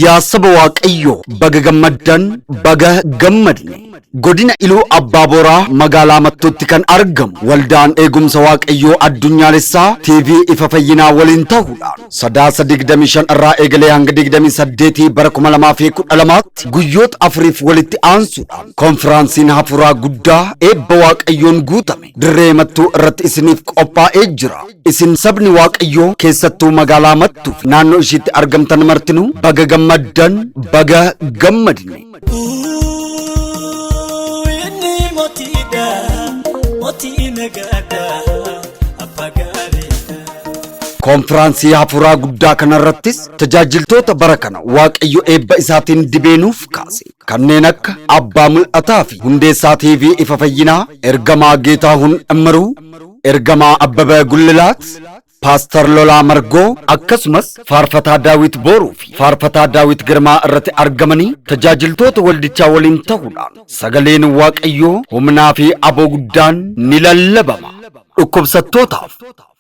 Yaasaba Waaqayyo baga gammaddan baga gammadne godina Iluu Abbaa Booraa magaalaa Mattuutti kan argamu waldaan eegumsa Waaqayyoo addunyaalessaa TV ifa fayyinaa waliin ta'uudhaan sadaasa 25 irraa eegalee hanga 28 bara 2012 guyyoota afuriif walitti aansuudhaan konfiraansiin hafuuraa guddaa eebba Waaqayyoon guutame dirree Mattuu irratti isiniif qophaa'ee jira. Isin sabni Waaqayyoo keessattuu magaalaa Mattuuf naannoo ishiitti argamtan martinuu baga gammaddan baga gammadne. Konfiraansii hafuuraa guddaa kanarrattis tajaajiltoota bara kana Waaqayyo eebba isaatiin dibeenuuf kaase kanneen akka Abbaa Mul'ataa fi Hundeessaa TV ifa fayyinaa, ergamaa Geetaahun Immiruu, ergamaa Abbabaa Gullilaat, Pastor Lolaa Margoo akkasumas faarfataa Daawit Booruu fi faarfataa Daawit Girmaa irratti argamanii tajaajiltoota waldichaa waliin ta'uudhaan sagaleen Waaqayyoo humnaa fi aboo guddaan ni lallabama. Dhukkubsattootaaf,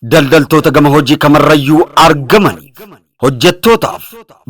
daldaltoota gama hojii kamarrayyuu argamaniif, hojjettootaaf,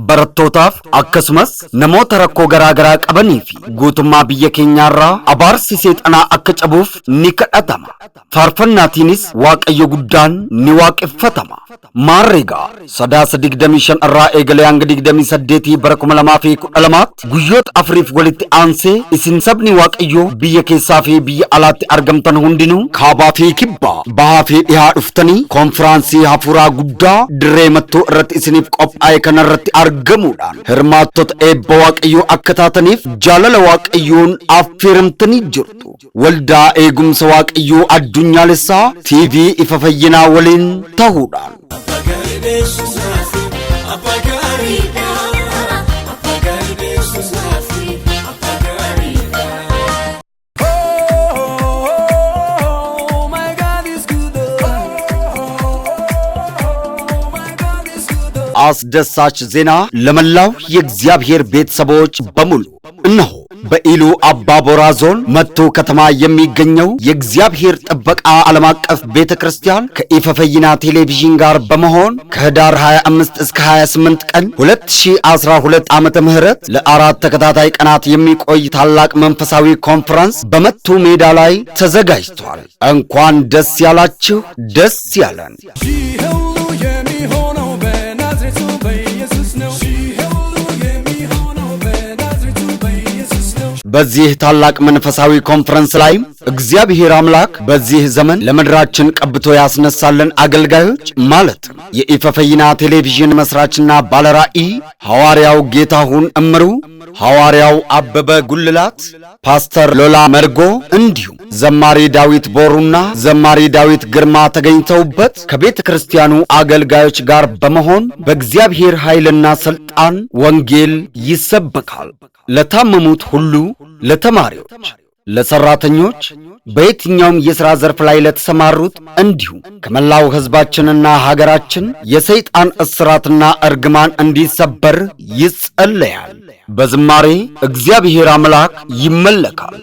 barattootaaf akkasumas namoota rakkoo garaa qabanii fi guutummaa biyya keenyaarraa abaarsi seexanaa akka cabuuf ni kadhatama. Faarfannaatiinis Waaqayyo guddaan ni waaqeffatama. Maarreegaa sadaasa 25 irraa eegalee hanga 28 bara 2012 guyyoota afuriif walitti aansee isin sabni Waaqayyoo biyya keessaa fi biyya alaatti argamtan hundinuu kaabaa fi kibbaa bahaa fi dhihaa dhuftanii konfiraansii hafuuraa guddaa dirree Mattuu irratti isiniif qophaa'e kanarratti argamuudhaan hirmaattota eebba Waaqayyoo akka taataniif jaalala Waaqayyoon affeeramtanii jirtu. Waldaa eegumsa Waaqayyoo addunyaalessaa TV ifa fayyinaa waliin ta'uudhaan አስደሳች ዜና ለመላው የእግዚአብሔር ቤተሰቦች በሙሉ እነሆ በኢሉ አባ ቦራ ዞን መቱ ከተማ የሚገኘው የእግዚአብሔር ጥበቃ ዓለም አቀፍ ቤተክርስቲያን ከኢፈ ፈይና ቴሌቪዥን ጋር በመሆን ከህዳር 25 እስከ 28 ቀን 2012 ዓመተ ምህረት ለአራት ተከታታይ ቀናት የሚቆይ ታላቅ መንፈሳዊ ኮንፈረንስ በመቱ ሜዳ ላይ ተዘጋጅቷል። እንኳን ደስ ያላችሁ፣ ደስ ያለን። በዚህ ታላቅ መንፈሳዊ ኮንፈረንስ ላይ እግዚአብሔር አምላክ በዚህ ዘመን ለምድራችን ቀብቶ ያስነሳልን አገልጋዮች ማለት የኢፈ ፈይና ቴሌቪዥን መስራችና ባለራዕይ ሐዋርያው ጌታሁን እምሩ፣ ሐዋርያው አበበ ጉልላት፣ ፓስተር ሎላ መርጎ እንዲሁም ዘማሪ ዳዊት ቦሩና ዘማሪ ዳዊት ግርማ ተገኝተውበት ከቤተ ክርስቲያኑ አገልጋዮች ጋር በመሆን በእግዚአብሔር ኃይልና ስልጣን ወንጌል ይሰበካል። ለታመሙት ሁሉ፣ ለተማሪዎች፣ ለሰራተኞች፣ በየትኛውም የሥራ ዘርፍ ላይ ለተሰማሩት እንዲሁም ከመላው ሕዝባችንና ሀገራችን የሰይጣን እስራትና እርግማን እንዲሰበር ይጸለያል። በዝማሬ እግዚአብሔር አምላክ ይመለካል።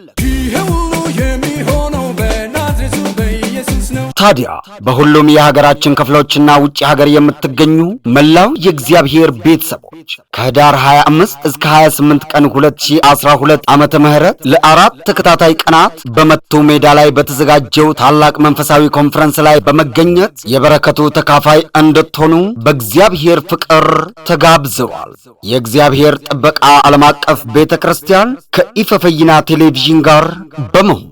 ታዲያ በሁሉም የሀገራችን ክፍሎችና ውጪ ሀገር የምትገኙ መላው የእግዚአብሔር ቤተሰቦች ከህዳር 25 እስከ 28 ቀን 2012 ዓመተ ምህረት ለአራት ተከታታይ ቀናት በመቱ ሜዳ ላይ በተዘጋጀው ታላቅ መንፈሳዊ ኮንፈረንስ ላይ በመገኘት የበረከቱ ተካፋይ እንድትሆኑ በእግዚአብሔር ፍቅር ተጋብዘዋል። የእግዚአብሔር ጥበቃ ዓለም አቀፍ ቤተክርስቲያን ከኢፈ ፈይና ቴሌቪዥን ጋር በመሆን